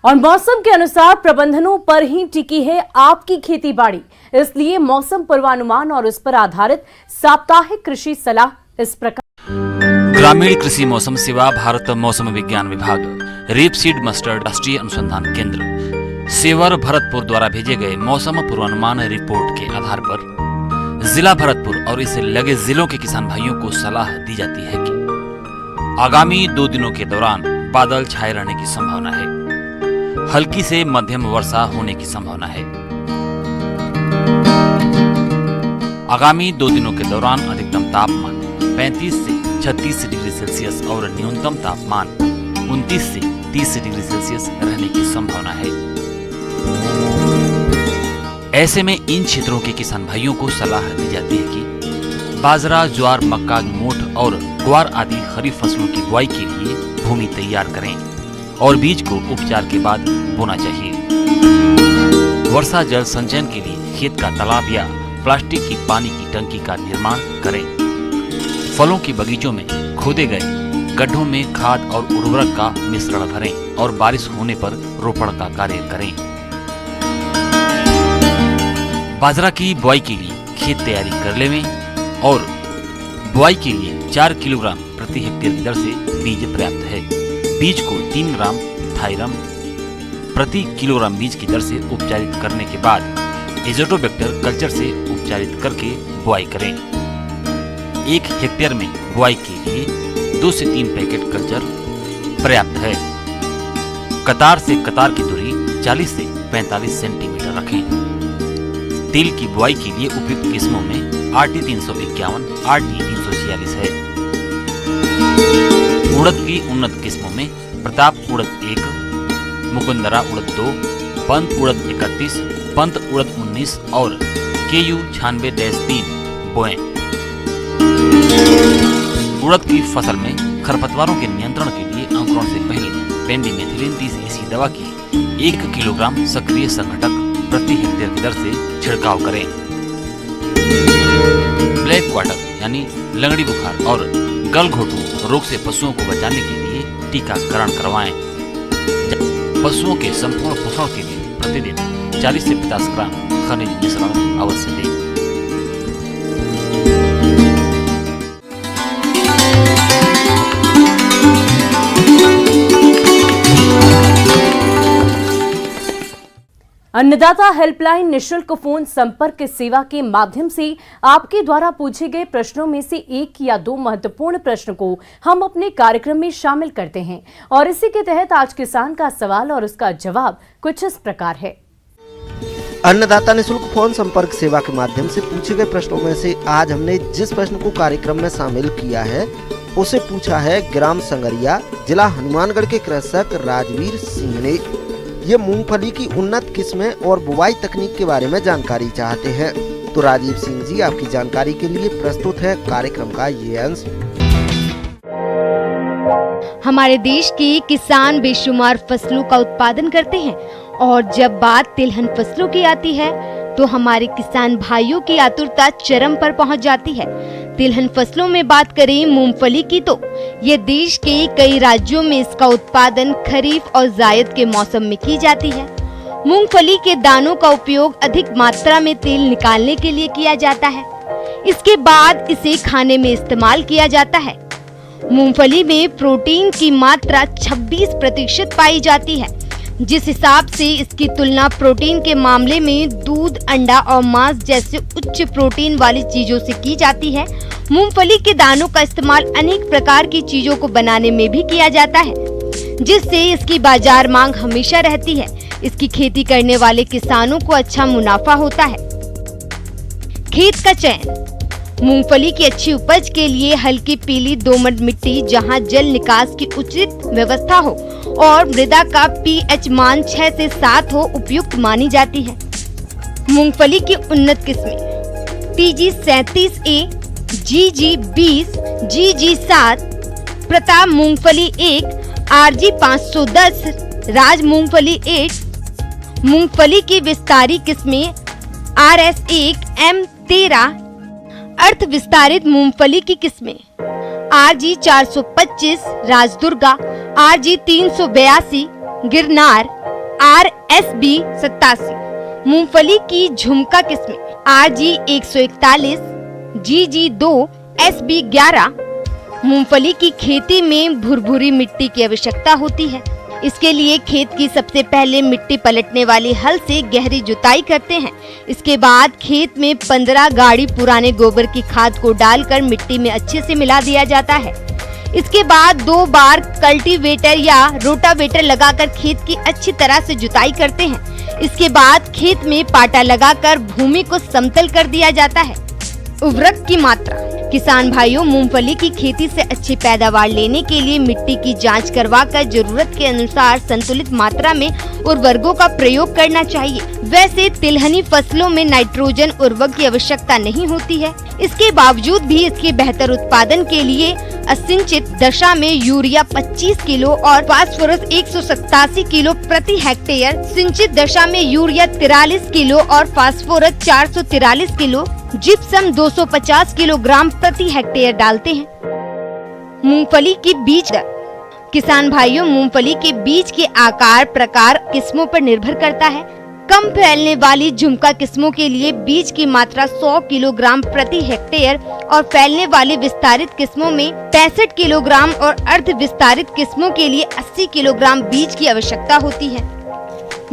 और मौसम के अनुसार प्रबंधनों पर ही टिकी है आपकी खेती बाड़ी, इसलिए मौसम पूर्वानुमान और उस पर आधारित साप्ताहिक कृषि सलाह इस प्रकार। ग्रामीण कृषि मौसम सेवा, भारत मौसम विज्ञान विभाग, रेपसीड मस्टर्ड राष्ट्रीय अनुसंधान केंद्र, सेवर भरतपुर द्वारा भेजे गए मौसम पूर्वानुमान रिपोर्ट के आधार पर जिला भरतपुर और इससे लगे जिलों के किसान भाइयों को सलाह दी जाती है कि आगामी 2 दिनों के दौरान बादल छाए रहने की संभावना है, हल्की से मध्यम वर्षा होने की संभावना है। आगामी 2 दिनों के दौरान अधिकतम तापमान 35 से 36 डिग्री सेल्सियस और न्यूनतम तापमान 29 से 30 डिग्री सेल्सियस रहने की संभावना है। ऐसे में इन क्षेत्रों के किसान भाइयों को सलाह दी जाती है कि बाजरा, ज्वार, मक्का, मोठ और ग्वार आदि खरीफ फसलों की बुआई के लिए भूमि तैयार करें और बीज को उपचार के बाद बोना चाहिए। वर्षा जल संचयन के लिए खेत का तालाब या प्लास्टिक की पानी की टंकी का निर्माण करें। फलों के बगीचों में खोदे गए गड्ढों में खाद और उर्वरक का मिश्रण भरें और बारिश होने पर रोपण का कार्य करें। बाजरा की बुआई के लिए खेत तैयारी कर लें और बुआई के लिए 4 किलोग्राम प्रति हेक्टेयर की दर से बीज पर्याप्त है। बीज को 3 ग्राम थायरम प्रति किलोग्राम बीज की दर से उपचारित करने के बाद एजोटोबैक्टर कल्चर से उपचारित करके बुआई करें। 1 हेक्टेयर में बुआई के लिए 2 से 3 पैकेट कल्चर पर्याप्त है। कतार से कतार की दूरी 40 से 45 सेंटीमीटर रखें। तिल की बुआई के लिए उपयुक्त किस्मों में RT 351, RT 346 है। उड़द की उन्नत किस्मों में प्रताप उड़द 1, मुकुंदरा उड़द 2, पंत उड़द 31, पंत उड़द 19 और KU 96-3 बोएं। उड़द की फसल में खरपतवारों के नियंत्रण के लिए अंकुरण से पहले पेंडिमेथिलिन 30 EC दवा की 1 किलोग्राम सक्रिय संघटक प्रति हेक्टेयर की दर से छिड़काव करें। ब्लैक क्वार्टर यानी लंगड़ी बुखार और गलघोटू रोग से पशुओं को बचाने के लिए टीकाकरण करवाएं। पशुओं के संपूर्ण पोषण के लिए प्रतिदिन 40 से 50 ग्राम खनिज मिश्रण अवश्य दें। अन्नदाता हेल्पलाइन निशुल्क फोन संपर्क सेवा के माध्यम से आपके द्वारा पूछे गए प्रश्नों में से 1 या 2 महत्वपूर्ण प्रश्न को हम अपने कार्यक्रम में शामिल करते हैं और इसी के तहत आज किसान का सवाल और उसका जवाब कुछ इस प्रकार है। अन्नदाता निशुल्क फोन संपर्क सेवा के माध्यम से पूछे गए प्रश्नों में से आज हमने जिस प्रश्न को कार्यक्रम में शामिल किया है उसे पूछा है ग्राम संगरिया, जिला हनुमानगढ़ के कृषक राजवीर सिंह ने। ये मूंगफली की उन्नत किस्में और बुवाई तकनीक के बारे में जानकारी चाहते हैं। तो राजीव सिंह जी, आपकी जानकारी के लिए प्रस्तुत है कार्यक्रम का ये अंश। हमारे देश के किसान बेशुमार फसलों का उत्पादन करते हैं और जब बात तिलहन फसलों की आती है तो हमारे किसान भाइयों की आतुरता चरम पर पहुंच जाती है। तिलहन फसलों में बात करें मूंगफली की तो ये देश के कई राज्यों में इसका उत्पादन खरीफ और जायद के मौसम में की जाती है। मूंगफली के दानों का उपयोग अधिक मात्रा में तेल निकालने के लिए किया जाता है। इसके बाद इसे खाने में इस्तेमाल किया जाता है। मूंगफली में प्रोटीन की मात्रा 26% पाई जाती है, जिस हिसाब से इसकी तुलना प्रोटीन के मामले में दूध, अंडा और मांस जैसे उच्च प्रोटीन वाली चीजों से की जाती है। मूंगफली के दानों का इस्तेमाल अनेक प्रकार की चीजों को बनाने में भी किया जाता है, जिससे इसकी बाजार मांग हमेशा रहती है। इसकी खेती करने वाले किसानों को अच्छा मुनाफा होता है। खेत का चयन। मूंगफली की अच्छी उपज के लिए हल्की पीली दोमट मिट्टी जहां जल निकास की उचित व्यवस्था हो और मृदा का pH मान 6 से 7 हो उपयुक्त मानी जाती है। मूंगफली की उन्नत किस्में TG 37A, GG 20, GG 7, Pratap मूंगफली 1, RG 510, राज मूंगफली 8। मूंगफली की विस्तारी किस्में RS 1, M 13, अर्थ विस्तारित मूंगफली की किस्में RG 425, राजदुर्गा, RG 382, गिरनार, RSB 87, मूंगफली की झुमका किस्में RG 141, GG 2, SB 11। मूंगफली की खेती में भुरभुरी मिट्टी की आवश्यकता होती है। इसके लिए खेत की सबसे पहले मिट्टी पलटने वाले हल से गहरी जुताई करते हैं। इसके बाद खेत में 15 गाड़ी पुराने गोबर की खाद को डालकर मिट्टी में अच्छे से मिला दिया जाता है। इसके बाद 2 बार कल्टीवेटर या रोटावेटर लगाकर खेत की अच्छी तरह से जुताई करते हैं। इसके बाद खेत में पाटा लगाकर भूमि को समतल कर दिया जाता है। उर्वरक की मात्रा। किसान भाइयों, मूंगफली की खेती से अच्छी पैदावार लेने के लिए मिट्टी की जांच करवाकर जरूरत के अनुसार संतुलित मात्रा में उर्वरकों का प्रयोग करना चाहिए। वैसे तिलहनी फसलों में नाइट्रोजन उर्वरक की आवश्यकता नहीं होती है। इसके बावजूद भी इसके बेहतर उत्पादन के लिए असिंचित दशा में यूरिया 25 किलो और फास्फोरस 187 किलो प्रति हेक्टेयर, सिंचित दशा में यूरिया 43 किलो और फास्फोरस 443 किलो, जिप्सम 250 किलोग्राम प्रति हेक्टेयर डालते हैं। मूंगफली की बीज दर। किसान भाइयों, मूंगफली के बीज के आकार, प्रकार, किस्मों पर निर्भर करता है। कम फैलने वाली झुमका किस्मों के लिए बीज की मात्रा 100 किलोग्राम प्रति हेक्टेयर और फैलने वाली विस्तारित किस्मों में 65 किलोग्राम और अर्ध विस्तारित किस्मों के लिए 80 किलोग्राम बीज की आवश्यकता होती है।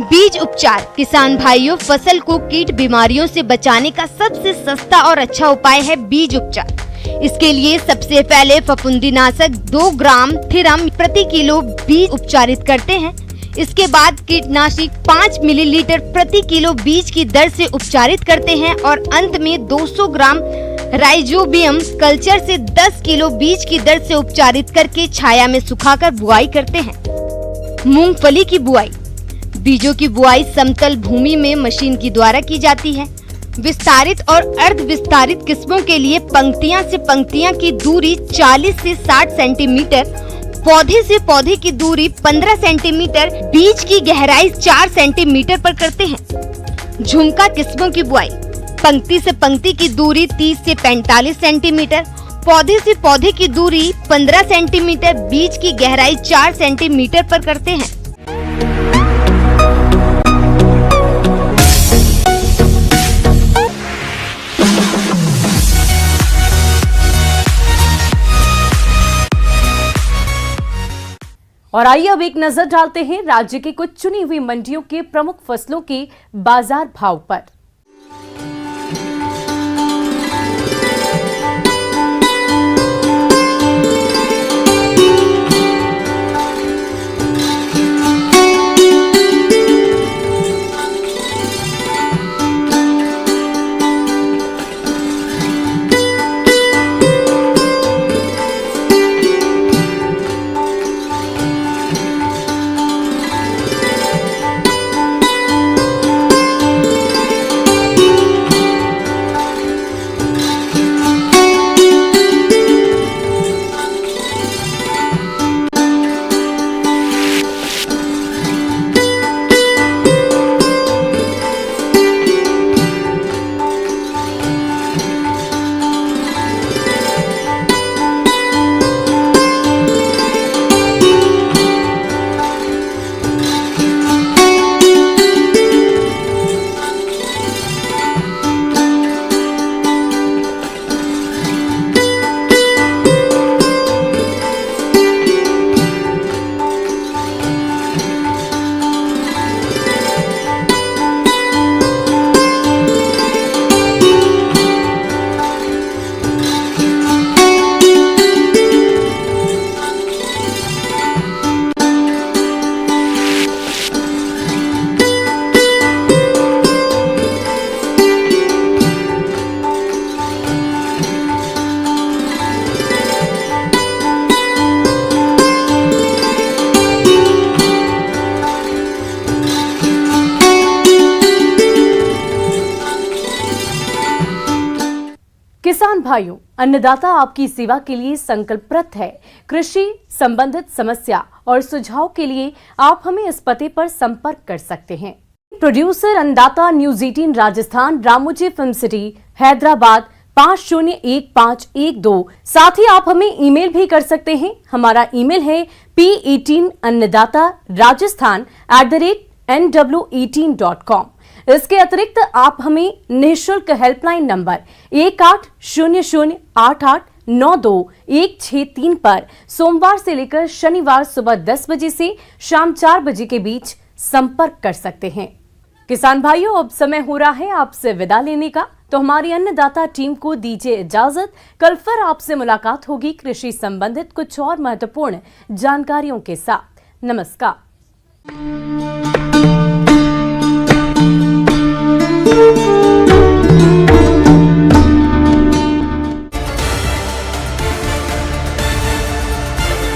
बीज उपचार। किसान भाइयों, फसल को कीट बीमारियों से बचाने का सबसे सस्ता और अच्छा उपाय है बीज उपचार। इसके लिए सबसे पहले फफूंदीनाशक 2 ग्राम थिरम प्रति किलो बीज उपचारित करते हैं। इसके बाद कीटनाशक 5 मिलीलीटर प्रति किलो बीज की दर से उपचारित करते हैं और अंत में 200 ग्राम राइजोबियम कल्चर से 10 किलो बीज की दर से उपचारित करके छाया में सुखाकर बुआई करते हैं। मूंगफली की बुआई। बीजों की बुआई समतल भूमि में मशीन के द्वारा की जाती है। विस्तारित और अर्ध विस्तारित किस्मों के लिए पंक्तियां से पंक्तियां की दूरी 40 से 60 सेंटीमीटर, पौधे से पौधे की दूरी 15 सेंटीमीटर, बीज की गहराई 4 सेंटीमीटर पर करते हैं। झुमका किस्मों की बुआई। पंक्ति से पंक्ति की दूरी 30 से 45 सेंटीमीटर, पौधे से पौधे की दूरी 15 सेंटीमीटर, बीज की गहराई 4 सेंटीमीटर पर करते हैं। और आइए अब एक नजर डालते हैं राज्य की कुछ चुनी हुई मंडियों के प्रमुख फसलों के बाजार भाव पर। किसान भाइयों, अन्नदाता आपकी सेवा के लिए संकल्परत है। कृषि संबंधित समस्या और सुझाव के लिए आप हमें इस पते पर संपर्क कर सकते हैं। प्रोड्यूसर अन्नदाता news 18 Rajasthan, Ramoji film city, Hyderabad 501512। साथ ही आप हमें ईमेल भी कर सकते हैं। हमारा ईमेल है p18annadatarajasthan nw18.com। इसके अतिरिक्त आप हमें निःशुल्क हेल्पलाइन नंबर 180088926163 पर सोमवार से लेकर शनिवार सुबह 10 बजे से शाम 4 बजे के बीच संपर्क कर सकते हैं। किसान भाइयों, अब समय हो रहा है आपसे विदा लेने का, तो हमारी अन्नदाता टीम को दीजिए इजाजत। कल फिर आपसे मुलाकात होगी कृषि संबंधित कुछ और महत्वपूर्ण जानकारियों के साथ। नमस्कार।